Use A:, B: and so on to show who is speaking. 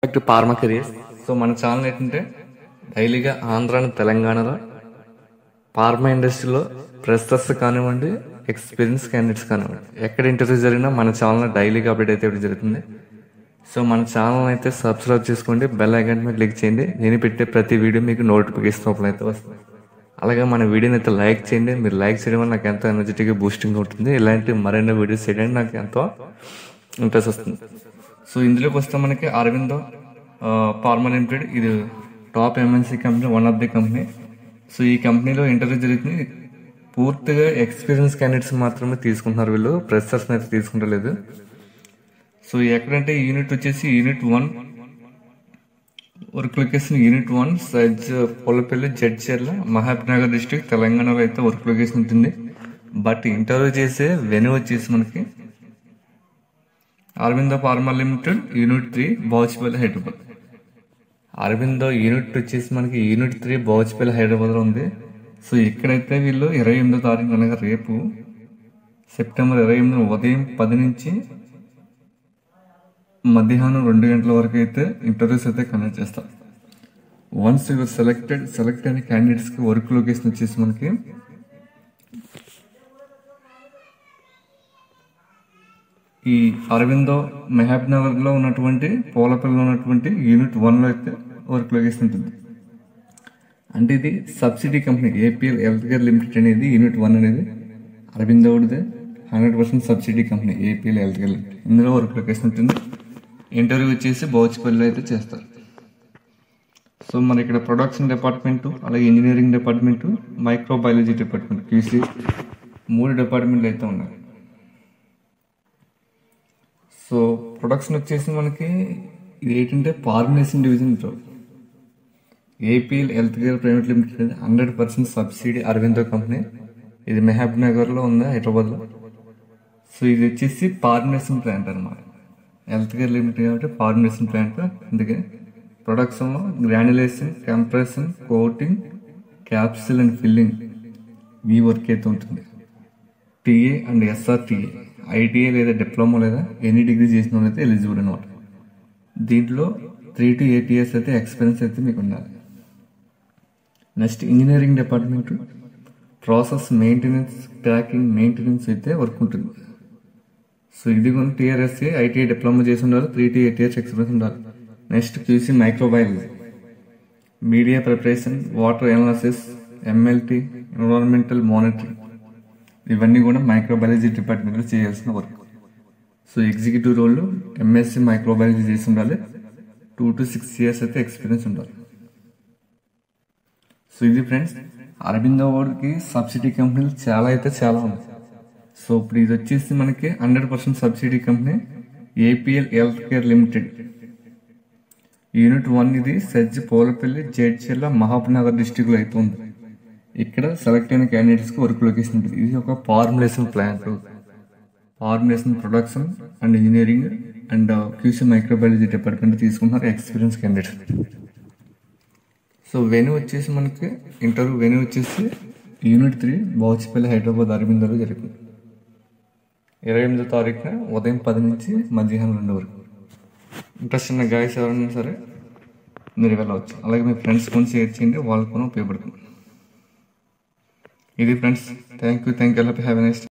A: Back to pharma careers. So మన channel ఏంటంటే డైలీగా ఆంధ్ర తెలంగాణలో ఫార్మా ఇండస్ట్రీలో ఫ్రెషర్స్ కానివ్వండి, ఎక్స్పీరియన్స్ క్యాండిడేట్స్ కానివ్వండి, ఎక్కడ ఇంటర్వ్యూ జరిగినా మన ఛానల్లో డైలీగా అప్డేట్ అయితే ఇవ్వడం జరుగుతుంది. సో మన ఛానల్ అయితే సబ్స్క్రైబ్ చేసుకోండి, బెల్ ఐకాన్ మీద క్లిక్ చేయండి. నేను పెట్టే ప్రతి వీడియో మీకు నోటిఫికేషన్ అయితే వస్తుంది. అలాగే మన వీడియోని అయితే లైక్ చేయండి. మీరు లైక్ చేయడం వల్ల నాకు ఎంతో ఎనర్జెటిక్గా బూస్టింగ్ ఉంటుంది. ఇలాంటి మరిన్ని వీడియోస్ చేయడానికి నాకు ఎంతో ఇంట్రెస్ట్ వస్తుంది. సో ఇందులోకి వస్తే మనకి అరవిందో ఫార్మా లిమిటెడ్, ఇది top MNC company, one of the company. So ఈ కంపెనీలో ఇంటర్వ్యూ జరుగుతుంది. పూర్తిగా ఎక్స్పీరియన్స్ క్యాండిడేట్స్ మాత్రమే తీసుకుంటున్నారు, వీళ్ళు ఫ్రెషర్స్ని అయితే తీసుకుంటలేదు. సో ఎక్కడంటే యూనిట్ వచ్చేసి యూనిట్ 1 వర్క్ లొకేషన్, యూనిట్ 1 సజ్ పొల్లపల్లి, జడ్చర్ల, మహబూబ్నగర్ డిస్ట్రిక్ట్, తెలంగాణలో అయితే వర్క్ లొకేషన్ ఉంటుంది. బట్ ఇంటర్వ్యూ చేసే వెన్యూ వచ్చేసి మనకి Aurobindo pharma limited unit 3 Bachupalli, Hyderabad. Aurobindo unit వచ్చేసి మనకి యూనిట్ 3 బాచుపల్లి, హైదరాబాద్లో ఉంది. సో ఇక్కడైతే వీళ్ళు 28వ తారీఖు అనగా రేపు సెప్టెంబర్ 28 ఉదయం 10 నుంచి మధ్యాహ్నం 2 గంటల వరకు అయితే ఇంటర్వ్యూస్ అయితే కండక్ట్ చేస్తారు. వన్స్ యువర్ సెలెక్ట్ అయిన క్యాండిడేట్స్కి వర్క్ లొకేషన్ వచ్చేసి మనకి ఈ అరవిందో మహబూబ్నగర్లో ఉన్నటువంటి పోలపల్లిలో ఉన్నటువంటి యూనిట్ 1లో అయితే వర్క్ లొకేషన్ ఉంటుంది. అంటే ఇది subsidy company APL health care limited అనేది యూనిట్ 1 అనేది అరవిందోడిదే 100% subsidy company APL health care limited. ఇందులో వర్క్ లొకేషన్ ఉంటుంది. ఇంటర్వ్యూ వచ్చేసి బాచుపల్లిలో అయితే చేస్తారు. సో మరి ఇక్కడ ప్రొడక్షన్ డిపార్ట్మెంటు, అలాగే engineering department, microbiology department, QC 3 డిపార్ట్మెంట్లు అయితే ఉన్నాయి. సో ప్రొడక్షన్ వచ్చేసి మనకి ఇది ఏంటంటే formation division APL health care private limited 100% subsidy Aurobindo company. ఇది మహబూబ్నగర్లో ఉంది, హైదరాబాద్లో. సో ఇది వచ్చేసి ఫార్మేషన్ ప్లాంట్ అనమాట. హెల్త్ కేర్ లిమిటెడ్ కాబట్టి ఫార్మేషన్ ప్లాంట్. అందుకే ప్రొడక్షన్లో granulation, compression, coating, capsule and filling ఈ వర్క్ అయితే ఉంటుంది. టీఏ అండ్ ఎస్ఆర్టీఏ, ఐటీఐ లేదా డిప్లొమా లేదా ఎనీ డిగ్రీ చేసిన వాళ్ళైతే ఎలిజిబుల్ అనమాట. దీంట్లో 3 to 8 years అయితే ఎక్స్పీరియన్స్ అయితే మీకు ఉండాలి. Next engineering department, process maintenance, packing, maintenance అయితే వర్క్ ఉంటుంది. సో ఇది కూడా టీఆర్ఎస్ఏ, ఐటీఐ డిప్లొమా చేసి ఉండాలి, 3 to 8 years ఎక్స్పీరియన్స్ ఉండాలి. Next QC microbiology, media preparation, water analysis, MLT, environmental monitoring, ఇవన్నీ కూడా మైక్రోబయాలజీ డిపార్ట్మెంట్లో చేయాల్సిన work. So executive role MSc microbiology చేసి ఉండాలి, 2 to 6 years అయితే ఎక్స్పీరియన్స్ ఉండాలి. సో ఇది ఫ్రెండ్స్, అరవిందో వాడికి సబ్సిడీ కంపెనీలు చాలా ఉన్నాయి. సో ఇప్పుడు ఇది వచ్చేసి మనకి 100% subsidy company APL health care limited unit 1. ఇది సజ్జి పోలపల్లి, జడ్చర్ల, మహబూబ్నగర్ డిస్ట్రిక్ట్లో అయితే ఉంది. ఇక్కడ సెలెక్ట్ అయిన క్యాండిడేట్స్కి వర్క్ లొకేషన్ ఉంటుంది. ఇది ఒక formulation plant, formulation, production and engineering and QC microbiology department తీసుకుంటున్నారు ఎక్స్పీరియన్స్ క్యాండిడేట్స్. సో వెన్యూ వచ్చేసి మనకి ఇంటర్వ్యూ వెన్యూ వచ్చేసి యూనిట్ 3 బాచుపల్లి, హైదరాబాద్, అరవిందోలో జరుగుతుంది. 28వ తారీఖున ఉదయం 10 నుంచి మధ్యాహ్నం 2 వరకు. ఇంట్రెస్ట్ ఉన్న గాయస్ ఎవరైనా సరే మీరు వెళ్ళవచ్చు. అలాగే మీ ఫ్రెండ్స్ కొన్ని షేర్ చేయండి, వాళ్ళకు కూడా ఉపయోగపడుతుంది. ఇది friends, thank you. Have a nice day.